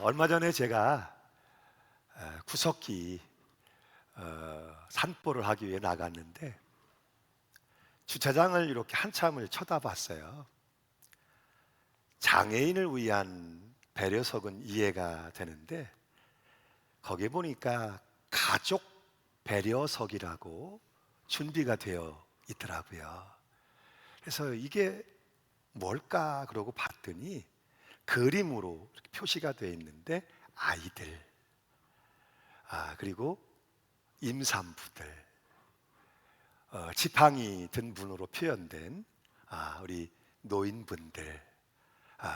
얼마 전에 제가 구석기 산보를 하기 위해 나갔는데 주차장을 이렇게 한참을 쳐다봤어요. 장애인을 위한 배려석은 이해가 되는데 거기에 보니까 가족 배려석이라고 준비가 되어 있더라고요. 그래서 이게 뭘까 그러고 봤더니 그림으로 이렇게 표시가 되어 있는데 아이들, 그리고 임산부들, 지팡이 든 분으로 표현된 우리 노인분들,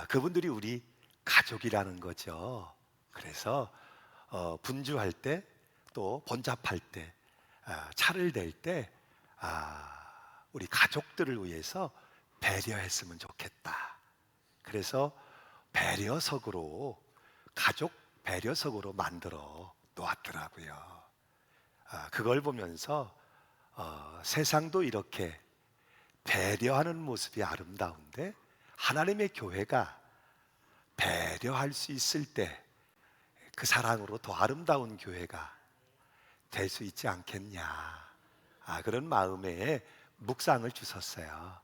그분들이 우리 가족이라는 거죠. 그래서 분주할 때 또 번잡할 때 차를 댈 때 우리 가족들을 위해서 배려했으면 좋겠다. 그래서 배려석으로 가족 배려석으로 만들어 놓았더라고요. 그걸 보면서 세상도 이렇게 배려하는 모습이 아름다운데 하나님의 교회가 배려할 수 있을 때 그 사랑으로 더 아름다운 교회가 될 수 있지 않겠냐, 그런 마음에 묵상을 주셨어요.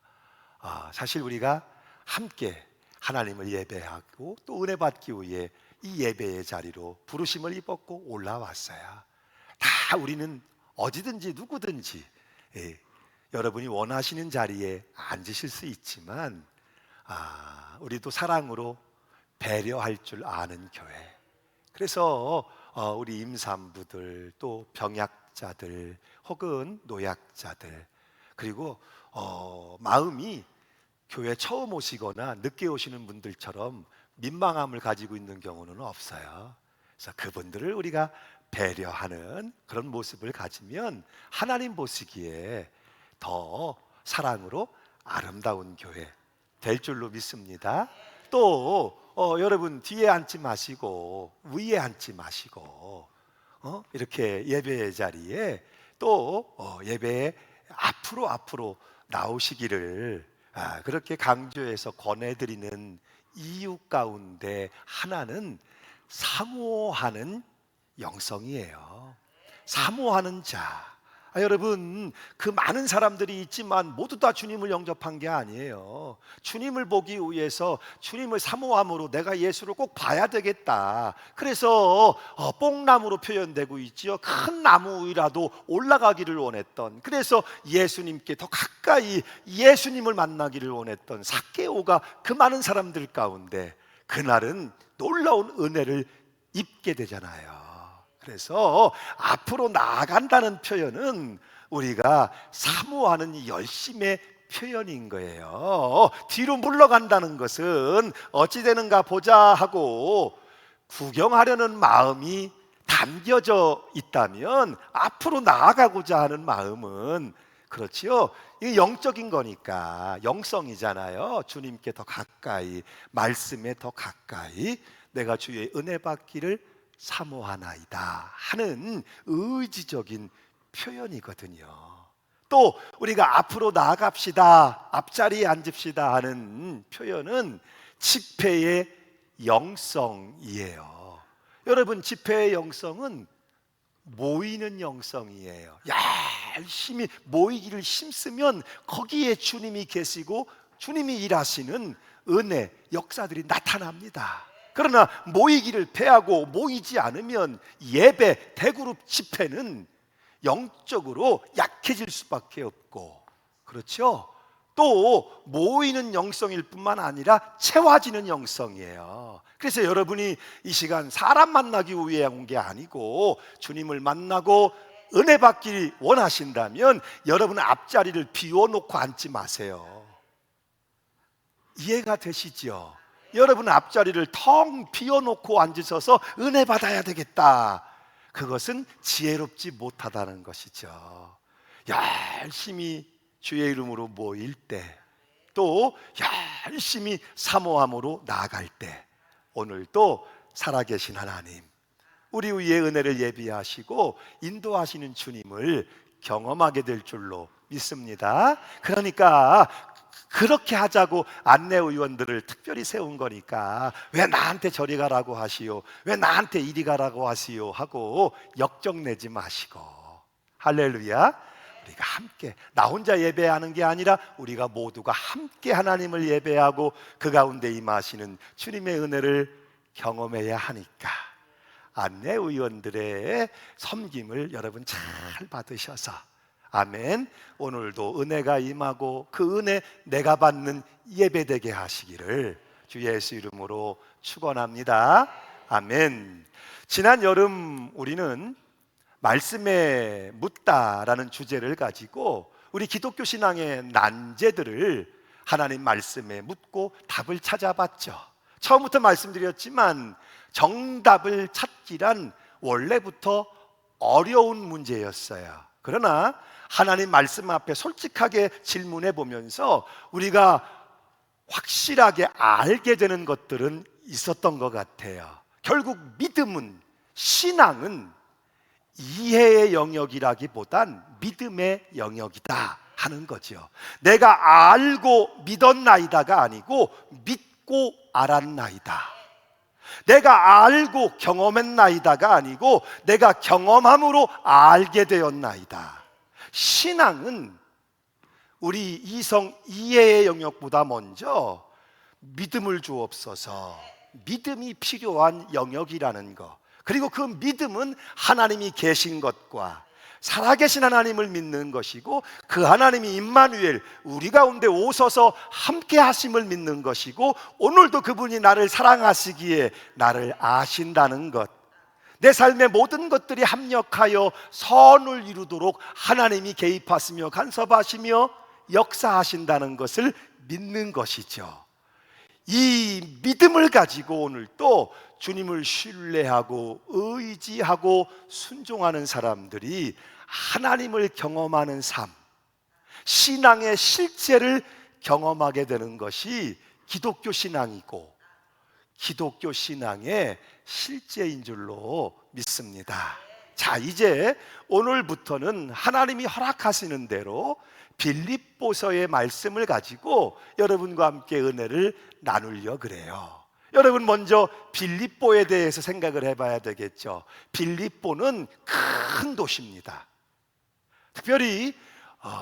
사실 우리가 함께 하나님을 예배하고 또 은혜 받기 위해 이 예배의 자리로 부르심을 입었고 올라왔어요. 다 우리는 어디든지 누구든지 여러분이 원하시는 자리에 앉으실 수 있지만 우리도 사랑으로 배려할 줄 아는 교회. 그래서 우리 임산부들 또 병약자들 혹은 노약자들, 그리고 마음이 교회 처음 오시거나 늦게 오시는 분들처럼 민망함을 가지고 있는 경우는 없어요. 그래서 그분들을 우리가 배려하는 그런 모습을 가지면 하나님 보시기에 더 사랑으로 아름다운 교회 될 줄로 믿습니다. 또 여러분 뒤에 앉지 마시고 위에 앉지 마시고 이렇게 예배의 자리에 또 예배에 앞으로 나오시기를 그렇게 강조해서 권해드리는 이유 가운데 하나는 사모하는 영성이에요. 사모하는 자. 여러분, 그 많은 사람들이 있지만 모두 다 주님을 영접한 게 아니에요. 주님을 보기 위해서 주님을 사모함으로 내가 예수를 꼭 봐야 되겠다. 그래서 뽕나무로 표현되고 있지요. 큰 나무 위라도 올라가기를 원했던, 그래서 예수님께 더 가까이 예수님을 만나기를 원했던 삭개오가 그 많은 사람들 가운데 그날은 놀라운 은혜를 입게 되잖아요. 그래서 앞으로 나아간다는 표현은 우리가 사모하는 이 열심의 표현인 거예요. 뒤로 물러간다는 것은 어찌 되는가 보자 하고 구경하려는 마음이 담겨져 있다면 앞으로 나아가고자 하는 마음은, 그렇지요, 이 영적인 거니까 영성이잖아요. 주님께 더 가까이, 말씀에 더 가까이 내가 주의 은혜 받기를 사모하나이다 하는 의지적인 표현이거든요. 또 우리가 앞으로 나아갑시다, 앞자리에 앉읍시다 하는 표현은 집회의 영성이에요. 여러분, 집회의 영성은 모이는 영성이에요. 열심히 모이기를 힘쓰면 거기에 주님이 계시고 주님이 일하시는 은혜, 역사들이 나타납니다. 그러나 모이기를 패하고 모이지 않으면 예배, 대그룹 집회는 영적으로 약해질 수밖에 없고, 그렇죠? 또 모이는 영성일 뿐만 아니라 채워지는 영성이에요. 그래서 여러분이 이 시간 사람 만나기 위해 온 게 아니고 주님을 만나고 은혜 받기 원하신다면 여러분은 앞자리를 비워놓고 앉지 마세요. 이해가 되시죠? 여러분 앞자리를 텅 비워놓고 앉으셔서 은혜 받아야 되겠다, 그것은 지혜롭지 못하다는 것이죠. 열심히 주의 이름으로 모일 때, 또 열심히 사모함으로 나아갈 때, 오늘도 살아계신 하나님, 우리 위에 은혜를 예비하시고 인도하시는 주님을 경험하게 될 줄로 믿습니다. 그러니까 그렇게 하자고 안내의원들을 특별히 세운 거니까 왜 나한테 저리 가라고 하시오, 왜 나한테 이리 가라고 하시오 하고 역정내지 마시고, 할렐루야. 우리가 함께, 나 혼자 예배하는 게 아니라 우리가 모두가 함께 하나님을 예배하고 그 가운데 임하시는 주님의 은혜를 경험해야 하니까 안내의원들의 섬김을 여러분 잘 받으셔서, 아멘, 오늘도 은혜가 임하고 그 은혜 내가 받는 예배되게 하시기를 주 예수 이름으로 축원합니다. 아멘. 지난 여름 우리는 말씀에 묻다라는 주제를 가지고 우리 기독교 신앙의 난제들을 하나님 말씀에 묻고 답을 찾아봤죠. 처음부터 말씀드렸지만 정답을 찾기란 원래부터 어려운 문제였어요. 그러나 하나님 말씀 앞에 솔직하게 질문해 보면서 우리가 확실하게 알게 되는 것들은 있었던 것 같아요. 결국 믿음은, 신앙은 이해의 영역이라기보단 믿음의 영역이다 하는 거죠. 내가 알고 믿었나이다가 아니고 믿고 알았나이다. 내가 알고 경험했나이다가 아니고 내가 경험함으로 알게 되었나이다. 신앙은 우리 이성 이해의 영역보다 먼저 믿음을 주옵소서, 믿음이 필요한 영역이라는 것, 그리고 그 믿음은 하나님이 계신 것과 살아계신 하나님을 믿는 것이고 그 하나님이 임마누엘, 우리 가운데 오셔서 함께 하심을 믿는 것이고 오늘도 그분이 나를 사랑하시기에 나를 아신다는 것, 내 삶의 모든 것들이 합력하여 선을 이루도록 하나님이 개입하시며 간섭하시며 역사하신다는 것을 믿는 것이죠. 이 믿음을 가지고 오늘 또 주님을 신뢰하고 의지하고 순종하는 사람들이 하나님을 경험하는 삶, 신앙의 실제를 경험하게 되는 것이 기독교 신앙이고 기독교 신앙의 실제인 줄로 믿습니다. 자, 이제 오늘부터는 하나님이 허락하시는 대로 빌립보서의 말씀을 가지고 여러분과 함께 은혜를 나누려 그래요. 여러분, 먼저 빌립보에 대해서 생각을 해봐야 되겠죠. 빌립보는 큰 도시입니다. 특별히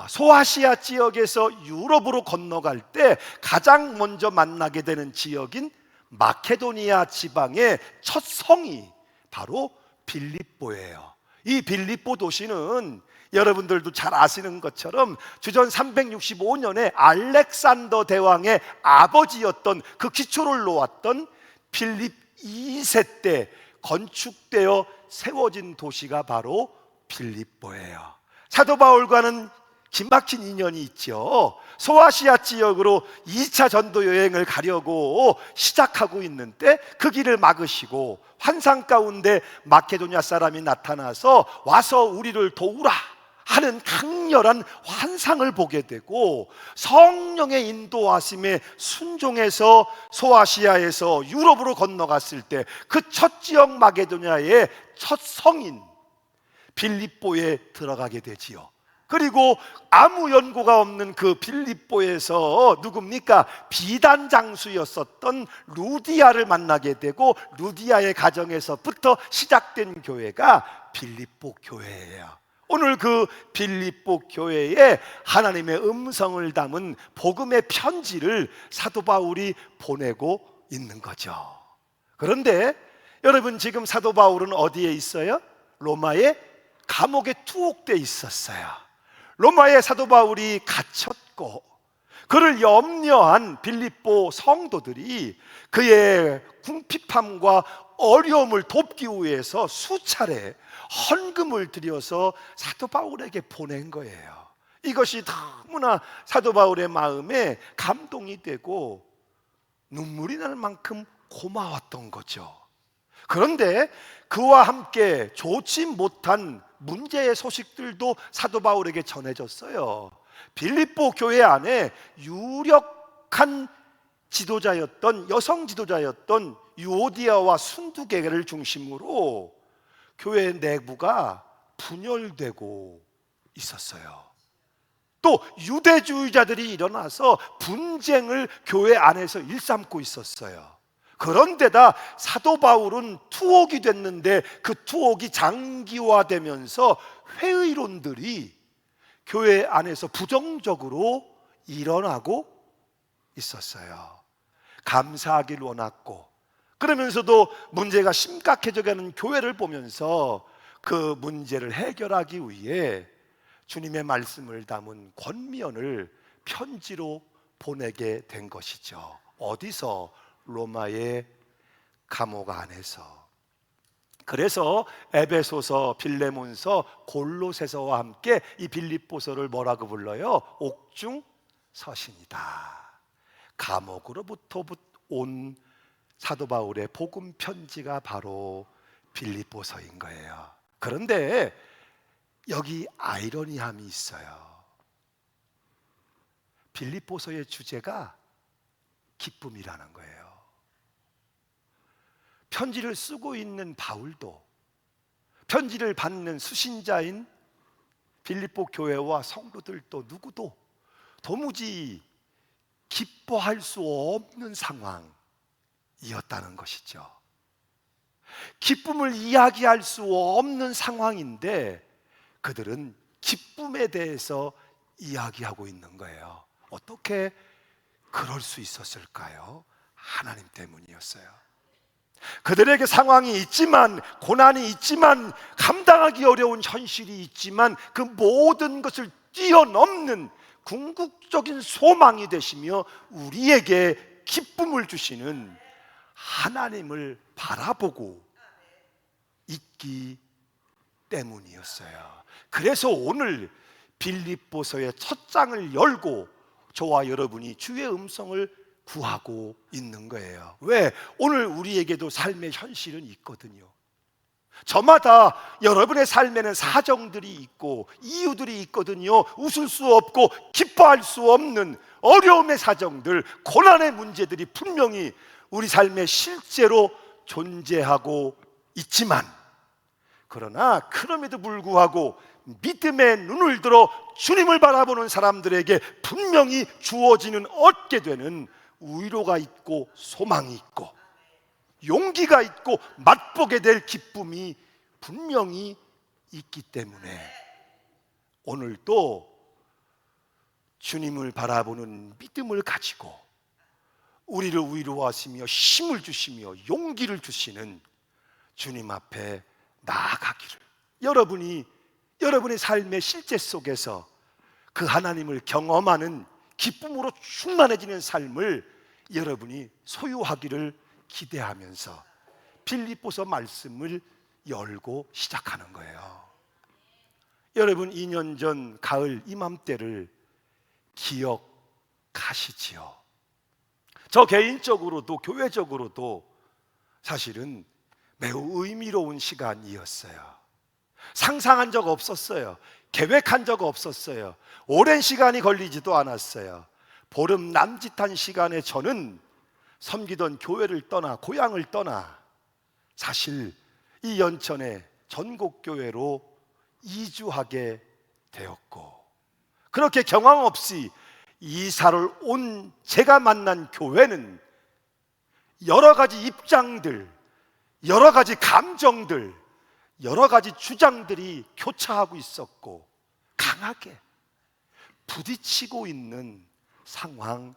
소아시아 지역에서 유럽으로 건너갈 때 가장 먼저 만나게 되는 지역인 마케도니아 지방의 첫 성이 바로 빌립보예요. 이 빌립보 도시는 여러분들도 잘 아시는 것처럼 주전 365년에 알렉산더 대왕의 아버지였던 그 기초를 놓았던 빌립 2세 때 건축되어 세워진 도시가 바로 빌립보예요. 사도 바울과는 긴막힌 인연이 있죠. 소아시아 지역으로 2차 전도 여행을 가려고 시작하고 있는 때 그 길을 막으시고 환상 가운데 마케도니아 사람이 나타나서 와서 우리를 도우라 하는 강렬한 환상을 보게 되고 성령의 인도하심에 순종해서 소아시아에서 유럽으로 건너갔을 때 그 첫 지역 마케도니아의 첫 성인 빌립보에 들어가게 되지요. 그리고 아무 연고가 없는 그 빌립보에서 누굽니까? 비단 장수였었던 루디아를 만나게 되고 루디아의 가정에서부터 시작된 교회가 빌립보 교회예요. 오늘 그 빌립보 교회에 하나님의 음성을 담은 복음의 편지를 사도 바울이 보내고 있는 거죠. 그런데 여러분, 지금 사도 바울은 어디에 있어요? 로마의 감옥에 투옥돼 있었어요. 로마의 사도 바울이 갇혔고 그를 염려한 빌립보 성도들이 그의 궁핍함과 어려움을 돕기 위해서 수차례 헌금을 들여서 사도 바울에게 보낸 거예요. 이것이 너무나 사도 바울의 마음에 감동이 되고 눈물이 날 만큼 고마웠던 거죠. 그런데 그와 함께 좋지 못한 문제의 소식들도 사도 바울에게 전해졌어요. 빌립보 교회 안에 유력한 지도자였던 여성 지도자였던 유오디아와 순두계를 중심으로 교회 내부가 분열되고 있었어요. 또 유대주의자들이 일어나서 분쟁을 교회 안에서 일삼고 있었어요. 그런데다 사도 바울은 투옥이 됐는데 그 투옥이 장기화되면서 회의론들이 교회 안에서 부정적으로 일어나고 있었어요. 감사하길 원했고, 그러면서도 문제가 심각해져가는 교회를 보면서 그 문제를 해결하기 위해 주님의 말씀을 담은 권면을 편지로 보내게 된 것이죠. 어디서? 로마의 감옥 안에서. 그래서 에베소서, 빌레몬서, 골로새서와 함께 이 빌립보서를 뭐라고 불러요? 옥중 서신이다. 감옥으로부터 온 사도 바울의 복음 편지가 바로 빌립보서인 거예요. 그런데 여기 아이러니함이 있어요. 빌립보서의 주제가 기쁨이라는 거예요. 편지를 쓰고 있는 바울도, 편지를 받는 수신자인 빌립보 교회와 성도들도 누구도 도무지 기뻐할 수 없는 상황이었다는 것이죠. 기쁨을 이야기할 수 없는 상황인데 그들은 기쁨에 대해서 이야기하고 있는 거예요. 어떻게 그럴 수 있었을까요? 하나님 때문이었어요. 그들에게 상황이 있지만, 고난이 있지만, 감당하기 어려운 현실이 있지만 그 모든 것을 뛰어넘는 궁극적인 소망이 되시며 우리에게 기쁨을 주시는 하나님을 바라보고 있기 때문이었어요. 그래서 오늘 빌립보서의 첫 장을 열고 저와 여러분이 주의 음성을 구하고 있는 거예요. 왜? 오늘 우리에게도 삶의 현실은 있거든요. 저마다 여러분의 삶에는 사정들이 있고 이유들이 있거든요. 웃을 수 없고 기뻐할 수 없는 어려움의 사정들, 고난의 문제들이 분명히 우리 삶에 실제로 존재하고 있지만, 그러나 그럼에도 불구하고 믿음의 눈을 들어 주님을 바라보는 사람들에게 분명히 주어지는, 얻게 되는 위로가 있고 소망이 있고 용기가 있고 맛보게 될 기쁨이 분명히 있기 때문에 오늘도 주님을 바라보는 믿음을 가지고 우리를 위로하시며 힘을 주시며 용기를 주시는 주님 앞에 나아가기를, 여러분의 삶의 실제 속에서 그 하나님을 경험하는 기쁨으로 충만해지는 삶을 여러분이 소유하기를 기대하면서 빌립보서 말씀을 열고 시작하는 거예요. 여러분, 2년 전 가을 이맘때를 기억하시지요? 저 개인적으로도 교회적으로도 사실은 매우 의미로운 시간이었어요. 상상한 적 없었어요. 계획한 적 없었어요. 오랜 시간이 걸리지도 않았어요. 보름 남짓한 시간에 저는 섬기던 교회를 떠나, 고향을 떠나 사실 이 연천의 전곡교회로 이주하게 되었고, 그렇게 경황 없이 이사를 온 제가 만난 교회는 여러 가지 입장들, 여러 가지 감정들, 여러 가지 주장들이 교차하고 있었고 강하게 부딪히고 있는 상황이었어요.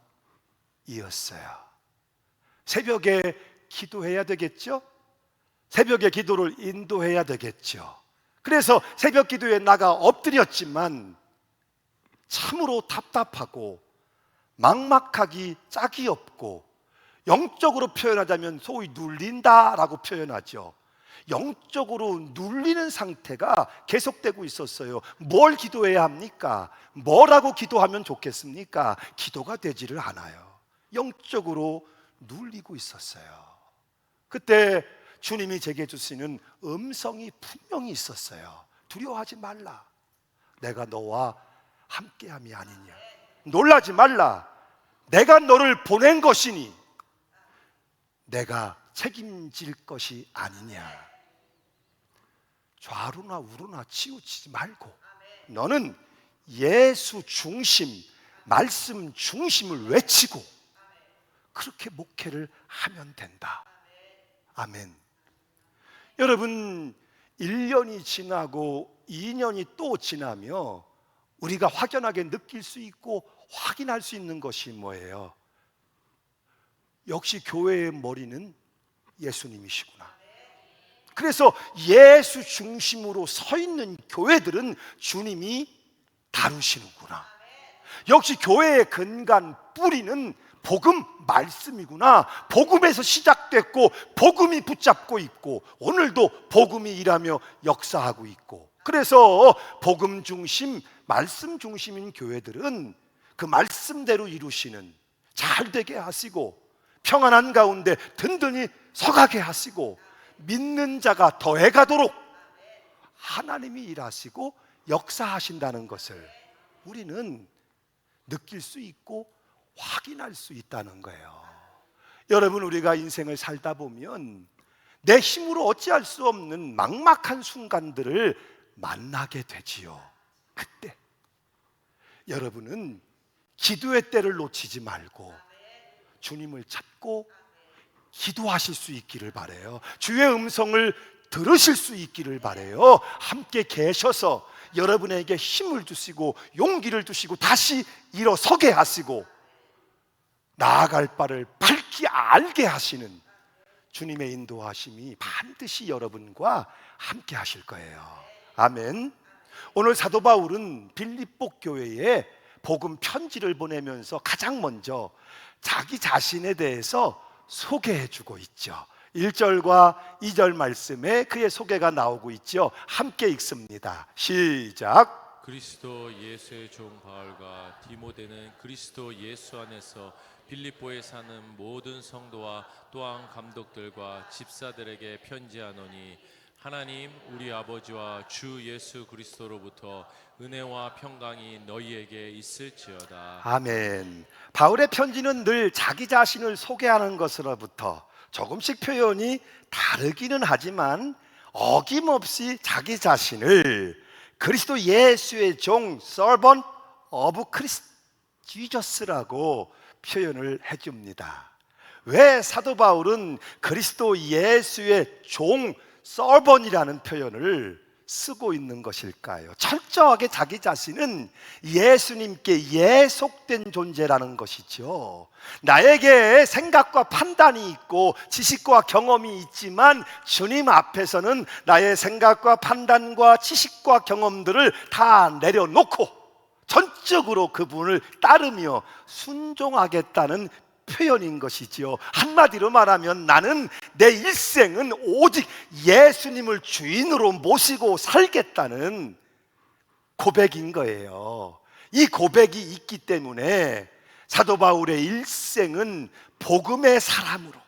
새벽에 기도해야 되겠죠? 새벽에 기도를 인도해야 되겠죠? 그래서 새벽 기도에 나가 엎드렸지만 참으로 답답하고 막막하기 짝이 없고, 영적으로 표현하자면 소위 눌린다라고 표현하죠. 영적으로 눌리는 상태가 계속되고 있었어요. 뭘 기도해야 합니까? 뭐라고 기도하면 좋겠습니까? 기도가 되지를 않아요. 영적으로 눌리고 있었어요. 그때 주님이 제게 주시는 음성이 분명히 있었어요. 두려워하지 말라. 내가 너와 함께함이 아니냐. 놀라지 말라. 내가 너를 보낸 것이니 내가 책임질 것이 아니냐. 좌로나 우로나 치우치지 말고 너는 예수 중심, 말씀 중심을 외치고 그렇게 목회를 하면 된다. 아멘. 여러분, 1년이 지나고 2년이 또 지나며 우리가 확연하게 느낄 수 있고 확인할 수 있는 것이 뭐예요? 역시 교회의 머리는 예수님이시구나. 그래서 예수 중심으로 서 있는 교회들은 주님이 다루시는구나. 역시 교회의 근간 뿌리는 복음 말씀이구나. 복음에서 시작됐고 복음이 붙잡고 있고 오늘도 복음이 일하며 역사하고 있고, 그래서 복음 중심, 말씀 중심인 교회들은 그 말씀대로 이루시는, 잘 되게 하시고 평안한 가운데 든든히 서가게 하시고 믿는 자가 더해가도록 하나님이 일하시고 역사하신다는 것을 우리는 느낄 수 있고 확인할 수 있다는 거예요. 여러분, 우리가 인생을 살다 보면 내 힘으로 어찌할 수 없는 막막한 순간들을 만나게 되지요. 그때 여러분은 기도의 때를 놓치지 말고 주님을 찾고 기도하실 수 있기를 바라요. 주의 음성을 들으실 수 있기를 바라요. 함께 계셔서 여러분에게 힘을 주시고 용기를 주시고 다시 일어서게 하시고 나아갈 바를 밝히 알게 하시는 주님의 인도하심이 반드시 여러분과 함께 하실 거예요. 아멘. 오늘 사도 바울은 빌립보 교회에 복음 편지를 보내면서 가장 먼저 자기 자신에 대해서 소개해 주고 있죠. 1절과 2절 말씀에 그의 소개가 나오고 있죠. 함께 읽습니다. 시작. 그리스도 예수의 종 바울과 디모데는 그리스도 예수 안에서 빌립보에 사는 모든 성도와 또한 감독들과 집사들에게 편지하노니, 하나님 우리 아버지와 주 예수 그리스도로부터 은혜와 평강이 너희에게 있을지어다. 아멘. 바울의 편지는 늘 자기 자신을 소개하는 것으로부터 조금씩 표현이 다르기는 하지만 어김없이 자기 자신을 그리스도 예수의 종 servant of Christ Jesus라고 표현을 해줍니다. 왜 사도 바울은 그리스도 예수의 종 servant이라는 표현을 쓰고 있는 것일까요? 철저하게 자기 자신은 예수님께 예속된 존재라는 것이죠. 나에게 생각과 판단이 있고 지식과 경험이 있지만 주님 앞에서는 나의 생각과 판단과 지식과 경험들을 다 내려놓고 전적으로 그분을 따르며 순종하겠다는 표현인 것이지요. 한마디로 말하면 나는 내 일생은 오직 예수님을 주인으로 모시고 살겠다는 고백인 거예요. 이 고백이 있기 때문에 사도 바울의 일생은 복음의 사람으로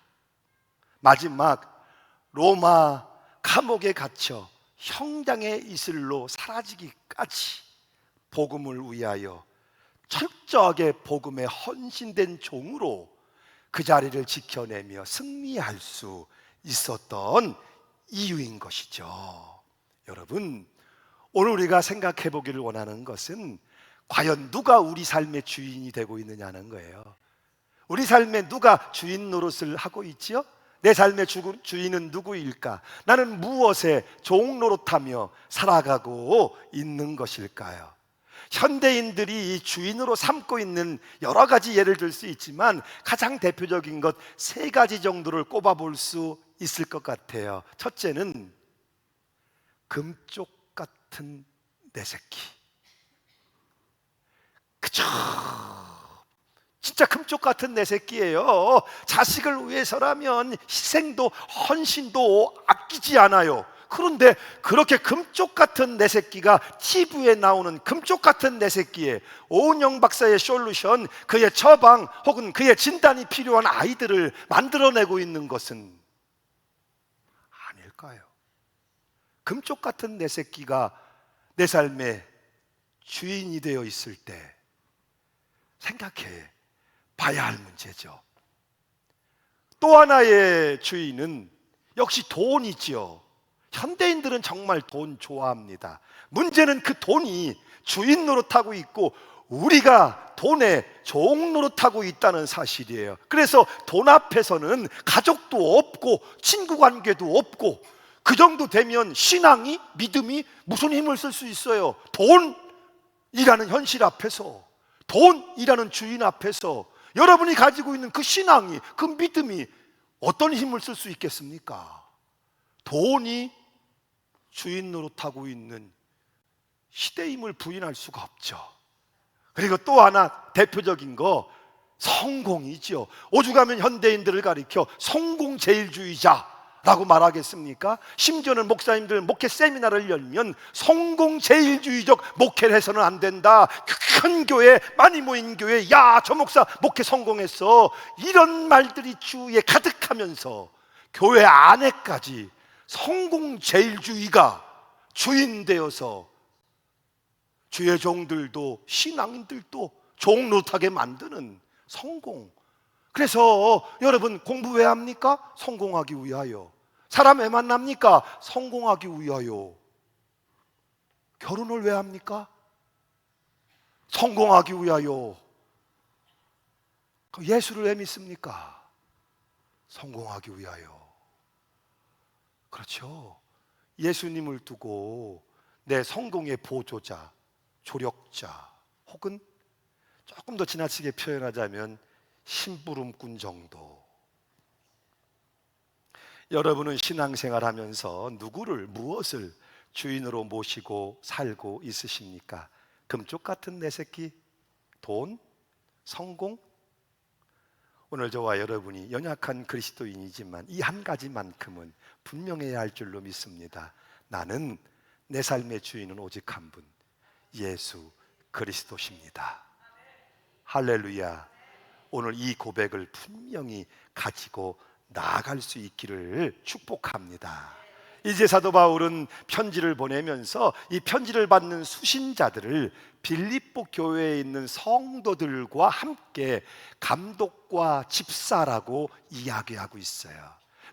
마지막 로마 감옥에 갇혀 형장의 이슬로 사라지기까지 복음을 위하여 철저하게 복음에 헌신된 종으로 그 자리를 지켜내며 승리할 수 있었던 이유인 것이죠. 여러분, 오늘 우리가 생각해 보기를 원하는 것은 과연 누가 우리 삶의 주인이 되고 있느냐는 거예요. 우리 삶에 누가 주인 노릇을 하고 있지요? 내 삶의 주인은 누구일까? 나는 무엇에 종 노릇하며 살아가고 있는 것일까요? 현대인들이 주인으로 삼고 있는 여러 가지 예를 들 수 있지만 가장 대표적인 것 3가지 정도를 꼽아볼 수 있을 것 같아요. 첫째는 금쪽 같은 내 새끼. 그죠? 진짜 금쪽 같은 내 새끼예요. 자식을 위해서라면 희생도 헌신도 아끼지 않아요. 그런데 그렇게 금쪽 같은 내 새끼가 TV에 나오는 금쪽 같은 내 새끼에 오은영 박사의 솔루션, 그의 처방 혹은 그의 진단이 필요한 아이들을 만들어내고 있는 것은 아닐까요? 금쪽 같은 내 새끼가 내 삶의 주인이 되어 있을 때 생각해 봐야 할 문제죠. 또 하나의 주인은 역시 돈이죠. 현대인들은 정말 돈 좋아합니다. 문제는 그 돈이 주인 노릇하고 있고 우리가 돈의 종 노릇하고 있다는 사실이에요. 그래서 돈 앞에서는 가족도 없고 친구 관계도 없고, 그 정도 되면 신앙이, 믿음이 무슨 힘을 쓸 수 있어요? 돈이라는 현실 앞에서, 돈이라는 주인 앞에서 여러분이 가지고 있는 그 신앙이, 그 믿음이 어떤 힘을 쓸 수 있겠습니까? 돈이 주인 노릇하고 있는 시대임을 부인할 수가 없죠. 그리고 또 하나 대표적인 거, 성공이죠. 오죽하면 현대인들을 가리켜 성공제일주의자라고 말하겠습니까? 심지어는 목사님들 목회 세미나를 열면 성공제일주의적 목회를 해서는 안 된다, 큰 교회, 많이 모인 교회, 야, 저 목사 목회 성공했어, 이런 말들이 주위에 가득하면서 교회 안에까지 성공제일주의가 주인되어서 주의 종들도 신앙인들도 종노릇하게 만드는 성공. 그래서 여러분, 공부 왜 합니까? 성공하기 위하여. 사람 왜 만납니까? 성공하기 위하여. 결혼을 왜 합니까? 성공하기 위하여. 예수를 왜 믿습니까? 성공하기 위하여. 그렇죠. 예수님을 두고 내 성공의 보조자, 조력자, 혹은 조금 더 지나치게 표현하자면 심부름꾼 정도. 여러분은 신앙생활 하면서 누구를, 무엇을 주인으로 모시고 살고 있으십니까? 금쪽 같은 내 새끼? 돈? 성공? 오늘 저와 여러분이 연약한 그리스도인이지만 이 한 가지만큼은 분명해야 할 줄로 믿습니다. 나는, 내 삶의 주인은 오직 한 분, 예수 그리스도십니다. 할렐루야. 오늘 이 고백을 분명히 가지고 나아갈 수 있기를 축복합니다. 이제 사도 바울은 편지를 보내면서 이 편지를 받는 수신자들을 빌립보 교회에 있는 성도들과 함께 감독과 집사라고 이야기하고 있어요.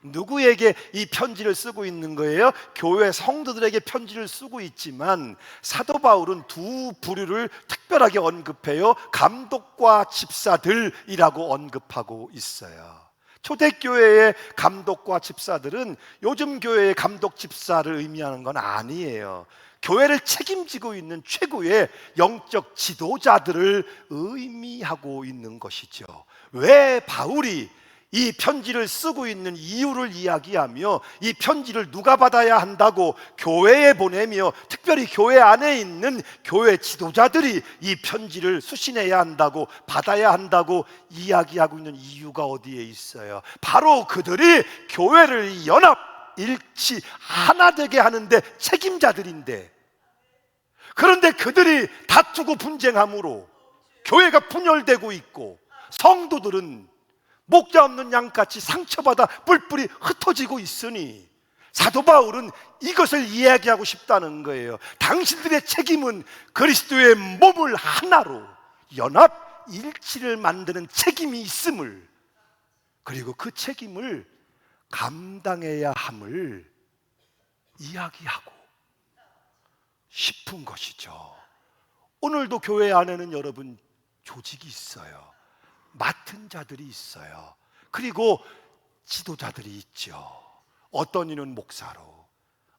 누구에게 이 편지를 쓰고 있는 거예요? 교회 성도들에게 편지를 쓰고 있지만 사도 바울은 두 부류를 특별하게 언급해요. 감독과 집사들이라고 언급하고 있어요. 초대교회의 감독과 집사들은 요즘 교회의 감독 집사를 의미하는 건 아니에요. 교회를 책임지고 있는 최고의 영적 지도자들을 의미하고 있는 것이죠. 왜 바울이 이 편지를 쓰고 있는 이유를 이야기하며 이 편지를 누가 받아야 한다고 교회에 보내며 특별히 교회 안에 있는 교회 지도자들이 이 편지를 수신해야 한다고, 받아야 한다고 이야기하고 있는 이유가 어디에 있어요? 바로 그들이 교회를 연합, 일치, 하나 되게 하는데 책임자들인데, 그런데 그들이 다투고 분쟁함으로 교회가 분열되고 있고 성도들은 목자 없는 양같이 상처받아 뿔뿔이 흩어지고 있으니 사도 바울은 이것을 이야기하고 싶다는 거예요. 당신들의 책임은 그리스도의 몸을 하나로 연합 일치를 만드는 책임이 있음을, 그리고 그 책임을 감당해야 함을 이야기하고 싶은 것이죠. 오늘도 교회 안에는 여러분 조직이 있어요. 맡은 자들이 있어요. 그리고 지도자들이 있죠. 어떤 이는 목사로,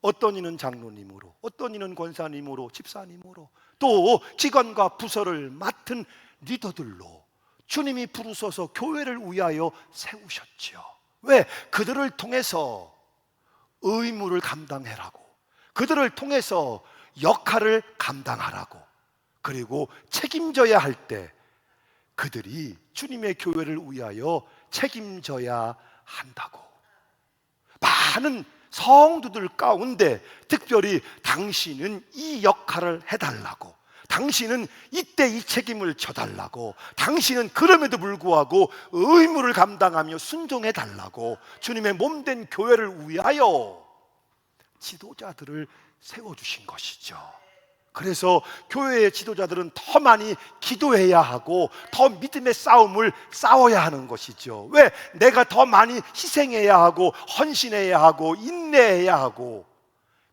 어떤 이는 장로님으로, 어떤 이는 권사님으로, 집사님으로, 또 기관과 부서를 맡은 리더들로 주님이 부르셔서 교회를 위하여 세우셨죠. 왜? 그들을 통해서 의무를 감당하라고, 그들을 통해서 역할을 감당하라고, 그리고 책임져야 할 때 그들이 주님의 교회를 위하여 책임져야 한다고. 많은 성도들 가운데 특별히 당신은 이 역할을 해달라고, 당신은 이때 이 책임을 져달라고, 당신은 그럼에도 불구하고 의무를 감당하며 순종해달라고 주님의 몸된 교회를 위하여 지도자들을 세워주신 것이죠. 그래서 교회의 지도자들은 더 많이 기도해야 하고 더 믿음의 싸움을 싸워야 하는 것이죠. 왜? 내가 더 많이 희생해야 하고 헌신해야 하고 인내해야 하고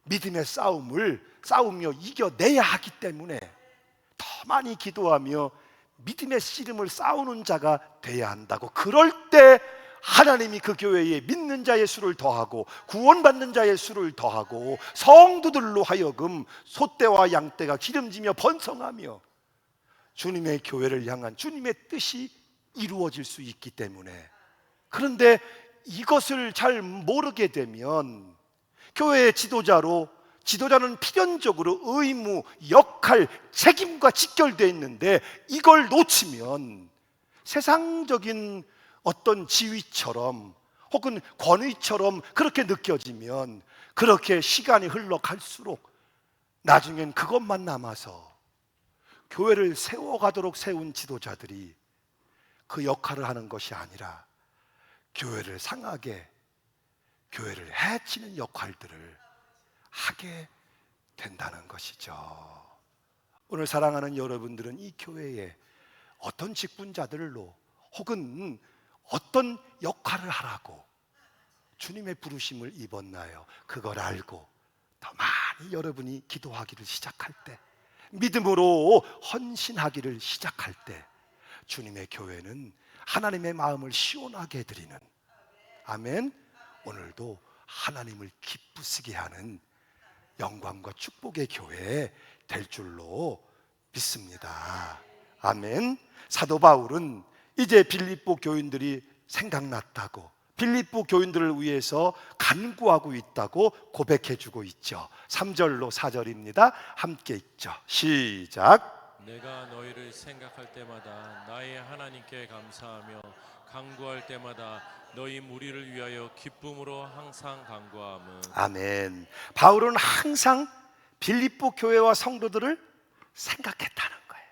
믿음의 싸움을 싸우며 이겨내야 하기 때문에 더 많이 기도하며 믿음의 씨름을 싸우는 자가 돼야 한다고. 그럴 때 하나님이 그 교회에 믿는 자의 수를 더하고 구원받는 자의 수를 더하고 성도들로 하여금 소떼와 양떼가 기름지며 번성하며 주님의 교회를 향한 주님의 뜻이 이루어질 수 있기 때문에. 그런데 이것을 잘 모르게 되면 교회의 지도자는 필연적으로 의무, 역할, 책임과 직결되어 있는데 이걸 놓치면 세상적인 어떤 지위처럼 혹은 권위처럼 그렇게 느껴지면 그렇게 시간이 흘러갈수록 나중엔 그것만 남아서 교회를 세워가도록 세운 지도자들이 그 역할을 하는 것이 아니라 교회를 상하게, 교회를 해치는 역할들을 하게 된다는 것이죠. 오늘 사랑하는 여러분들은 이 교회에 어떤 직분자들로 혹은 어떤 역할을 하라고 주님의 부르심을 입었나요? 그걸 알고 더 많이 여러분이 기도하기를 시작할 때, 믿음으로 헌신하기를 시작할 때 주님의 교회는 하나님의 마음을 시원하게 해드리는, 아멘, 오늘도 하나님을 기쁘시게 하는 영광과 축복의 교회 될 줄로 믿습니다. 아멘. 사도 바울은 이제 빌립보 교인들이 생각났다고, 빌립보 교인들을 위해서 간구하고 있다고 고백해주고 있죠. 3절로 4절입니다. 함께 읽죠. 시작. 내가 너희를 생각할 때마다 나의 하나님께 감사하며 간구할 때마다 너희 무리를 위하여 기쁨으로 항상 간구함은. 아멘. 바울은 항상 빌립보 교회와 성도들을 생각했다는 거예요.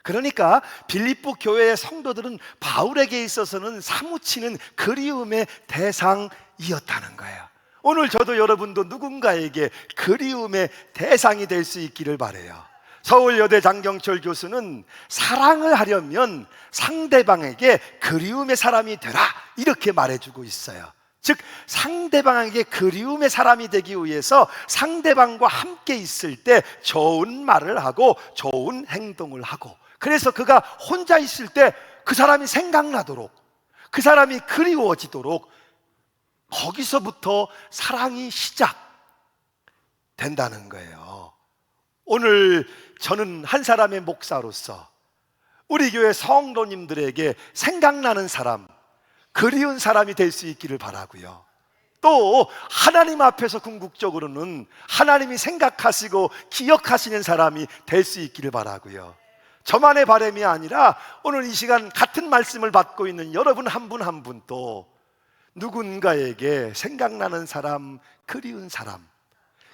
그러니까 빌립보 교회의 성도들은 바울에게 있어서는 사무치는 그리움의 대상이었다는 거예요. 오늘 저도 여러분도 누군가에게 그리움의 대상이 될 수 있기를 바라요. 서울여대 장경철 교수는 사랑을 하려면 상대방에게 그리움의 사람이 되라, 이렇게 말해주고 있어요. 즉 상대방에게 그리움의 사람이 되기 위해서 상대방과 함께 있을 때 좋은 말을 하고 좋은 행동을 하고, 그래서 그가 혼자 있을 때 그 사람이 생각나도록, 그 사람이 그리워지도록 거기서부터 사랑이 시작된다는 거예요. 오늘 저는 한 사람의 목사로서 우리 교회 성도님들에게 생각나는 사람, 그리운 사람이 될 수 있기를 바라고요. 또 하나님 앞에서 궁극적으로는 하나님이 생각하시고 기억하시는 사람이 될 수 있기를 바라고요. 저만의 바람이 아니라 오늘 이 시간 같은 말씀을 받고 있는 여러분 한 분 한 분도 누군가에게 생각나는 사람, 그리운 사람,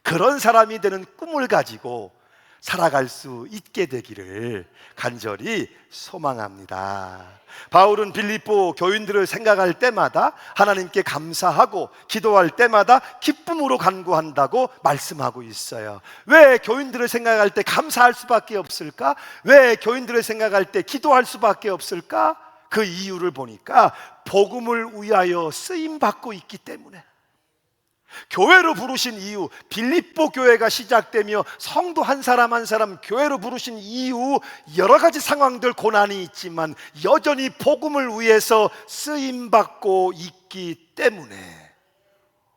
그런 사람이 되는 꿈을 가지고 살아갈 수 있게 되기를 간절히 소망합니다. 바울은 빌립보 교인들을 생각할 때마다 하나님께 감사하고 기도할 때마다 기쁨으로 간구한다고 말씀하고 있어요. 왜 교인들을 생각할 때 감사할 수밖에 없을까? 왜 교인들을 생각할 때 기도할 수밖에 없을까? 그 이유를 보니까 복음을 위하여 쓰임받고 있기 때문에. 교회로 부르신 이유, 빌립보 교회가 시작되며 성도 한 사람 한 사람 교회로 부르신 이유, 여러 가지 상황들, 고난이 있지만 여전히 복음을 위해서 쓰임받고 있기 때문에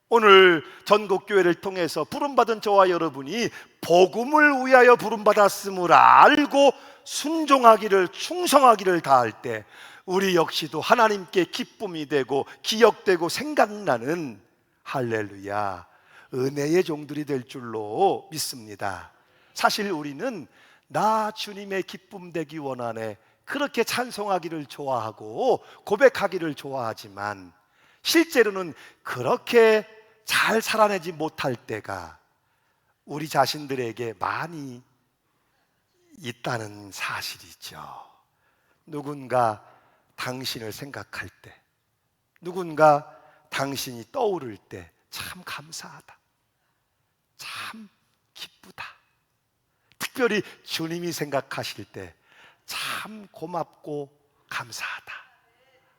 오늘 전국교회를 통해서 부름받은 저와 여러분이 복음을 위하여 부름받았음을 알고 순종하기를, 충성하기를 다할 때 우리 역시도 하나님께 기쁨이 되고 기억되고 생각나는, 할렐루야, 은혜의 종들이 될 줄로 믿습니다. 사실 우리는 나 주님의 기쁨 되기 원하네, 그렇게 찬송하기를 좋아하고 고백하기를 좋아하지만 실제로는 그렇게 잘 살아내지 못할 때가 우리 자신들에게 많이 있다는 사실이죠. 누군가 당신을 생각할 때, 누군가 당신이 떠오를 때 참 감사하다, 참 기쁘다, 특별히 주님이 생각하실 때 참 고맙고 감사하다.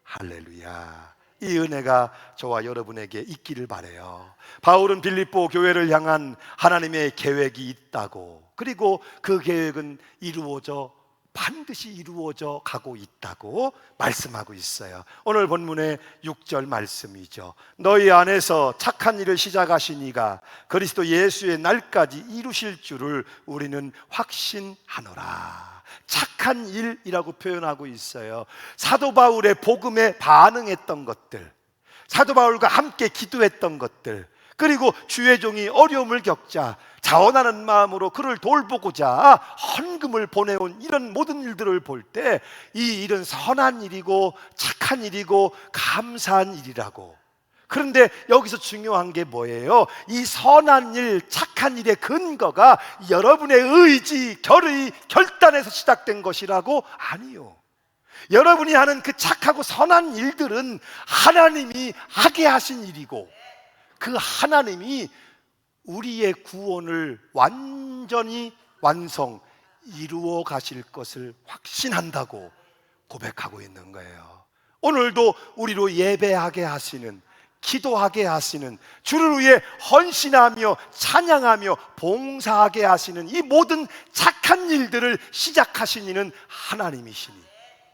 할렐루야. 이 은혜가 저와 여러분에게 있기를 바라요. 바울은 빌립보 교회를 향한 하나님의 계획이 있다고, 그리고 그 계획은 반드시 이루어져 가고 있다고 말씀하고 있어요. 오늘 본문의 6절 말씀이죠. 너희 안에서 착한 일을 시작하신 이가 그리스도 예수의 날까지 이루실 줄을 우리는 확신하노라. 착한 일이라고 표현하고 있어요. 사도 바울의 복음에 반응했던 것들, 사도 바울과 함께 기도했던 것들, 그리고 주의 종이 어려움을 겪자 자원하는 마음으로 그를 돌보고자 헌금을 보내온 이런 모든 일들을 볼 때 이 일은 선한 일이고 착한 일이고 감사한 일이라고. 그런데 여기서 중요한 게 뭐예요? 이 선한 일, 착한 일의 근거가 여러분의 의지, 결단에서 시작된 것이라고? 아니요. 여러분이 하는 그 착하고 선한 일들은 하나님이 하게 하신 일이고, 그 하나님이 우리의 구원을 완전히 이루어 가실 것을 확신한다고 고백하고 있는 거예요. 오늘도 우리로 예배하게 하시는, 기도하게 하시는, 주를 위해 헌신하며 찬양하며 봉사하게 하시는 이 모든 착한 일들을 시작하신 이는 하나님이시니,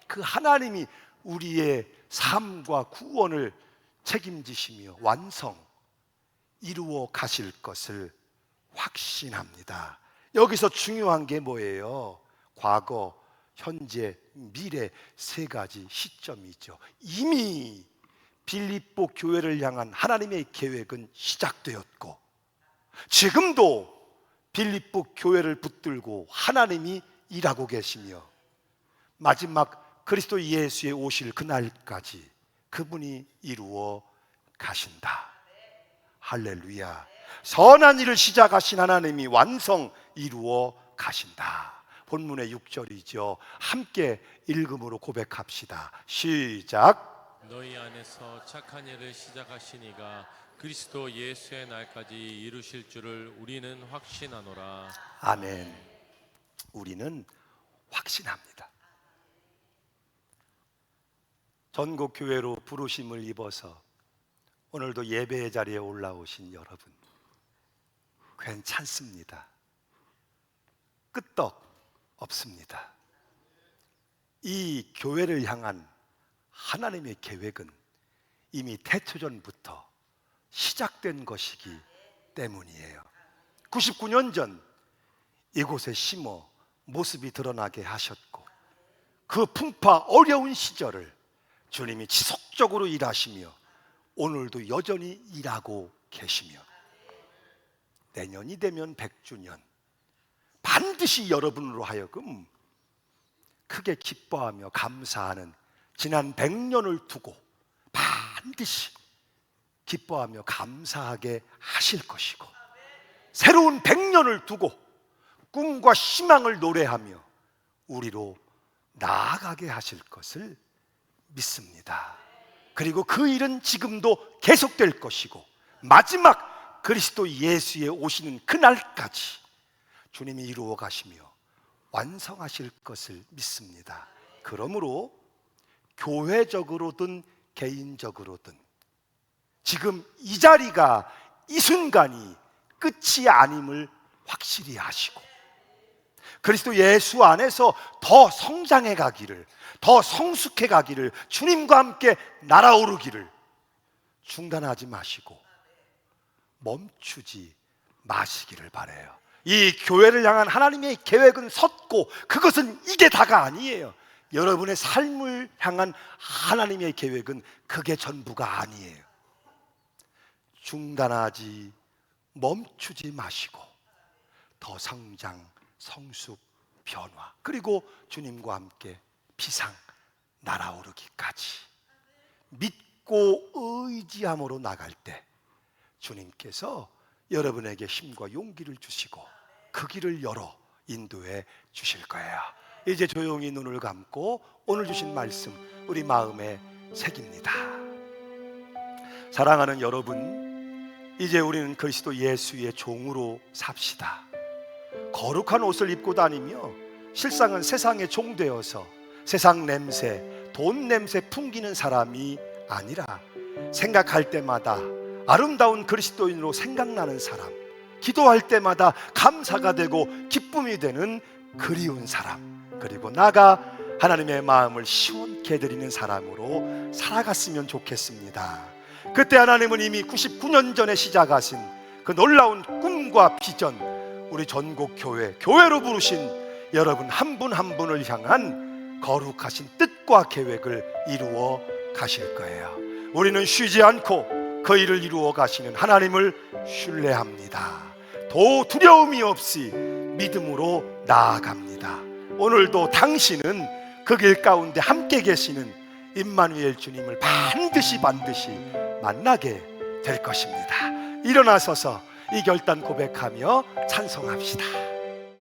그 하나님이 우리의 삶과 구원을 책임지시며 이루어 가실 것을 확신합니다. 여기서 중요한 게 뭐예요? 과거, 현재, 미래 세 가지 시점이죠. 이미 빌립보 교회를 향한 하나님의 계획은 시작되었고, 지금도 빌립보 교회를 붙들고 하나님이 일하고 계시며, 마지막 그리스도 예수의 오실 그날까지 그분이 이루어 가신다. 할렐루야. 선한 일을 시작하신 하나님이 이루어 가신다. 본문의 6절이죠. 함께 읽음으로 고백합시다. 시작. 너희 안에서 착한 일을 시작하신 이가 그리스도 예수의 날까지 이루실 줄을 우리는 확신하노라. 아멘. 우리는 확신합니다. 전국 교회로 부르심을 입어서 오늘도 예배의 자리에 올라오신 여러분, 괜찮습니다. 끄떡 없습니다. 이 교회를 향한 하나님의 계획은 이미 태초전부터 시작된 것이기 때문이에요. 99년 전 이곳에 심어 모습이 드러나게 하셨고, 그 풍파 어려운 시절을 주님이 지속적으로 일하시며 오늘도 여전히 일하고 계시며, 내년이 되면 100주년 반드시 여러분으로 하여금 크게 기뻐하며 감사하는 지난 100년을 두고 반드시 기뻐하며 감사하게 하실 것이고, 새로운 100년을 두고 꿈과 희망을 노래하며 우리로 나아가게 하실 것을 믿습니다. 그리고 그 일은 지금도 계속될 것이고, 마지막 그리스도 예수의 오시는 그날까지 주님이 이루어 가시며 완성하실 것을 믿습니다. 그러므로 교회적으로든 개인적으로든 지금 이 자리가, 이 순간이 끝이 아님을 확실히 하시고, 그리스도 예수 안에서 더 성장해 가기를, 더 성숙해 가기를, 주님과 함께 날아오르기를 중단하지 마시고 멈추지 마시기를 바라요. 이 교회를 향한 하나님의 계획은 섰고, 그것은 이게 다가 아니에요. 여러분의 삶을 향한 하나님의 계획은 그게 전부가 아니에요. 중단하지, 멈추지 마시고 더 성장, 성숙, 변화, 그리고 주님과 함께 비상 날아오르기까지 믿고 의지함으로 나갈 때 주님께서 여러분에게 힘과 용기를 주시고 그 길을 열어 인도해 주실 거예요. 이제 조용히 눈을 감고 오늘 주신 말씀 우리 마음에 새깁니다. 사랑하는 여러분, 이제 우리는 그리스도 예수의 종으로 삽시다. 거룩한 옷을 입고 다니며 실상은 세상의 종 되어서 세상 냄새, 돈 냄새 풍기는 사람이 아니라 생각할 때마다 아름다운 그리스도인으로 생각나는 사람, 기도할 때마다 감사가 되고 기쁨이 되는 그리운 사람, 그리고 나가 하나님의 마음을 시원케 해드리는 사람으로 살아갔으면 좋겠습니다. 그때 하나님은 이미 99년 전에 시작하신 그 놀라운 꿈과 비전, 우리 전국 교회로 부르신 여러분 한 분 한 분을 향한 거룩하신 뜻과 계획을 이루어 가실 거예요. 우리는 쉬지 않고 그 일을 이루어 가시는 하나님을 신뢰합니다. 도 두려움이 없이 믿음으로 나아갑니다. 오늘도 당신은 그 길 가운데 함께 계시는 임마누엘 주님을 반드시 만나게 될 것입니다. 일어나서서 이 결단 고백하며 찬송합시다.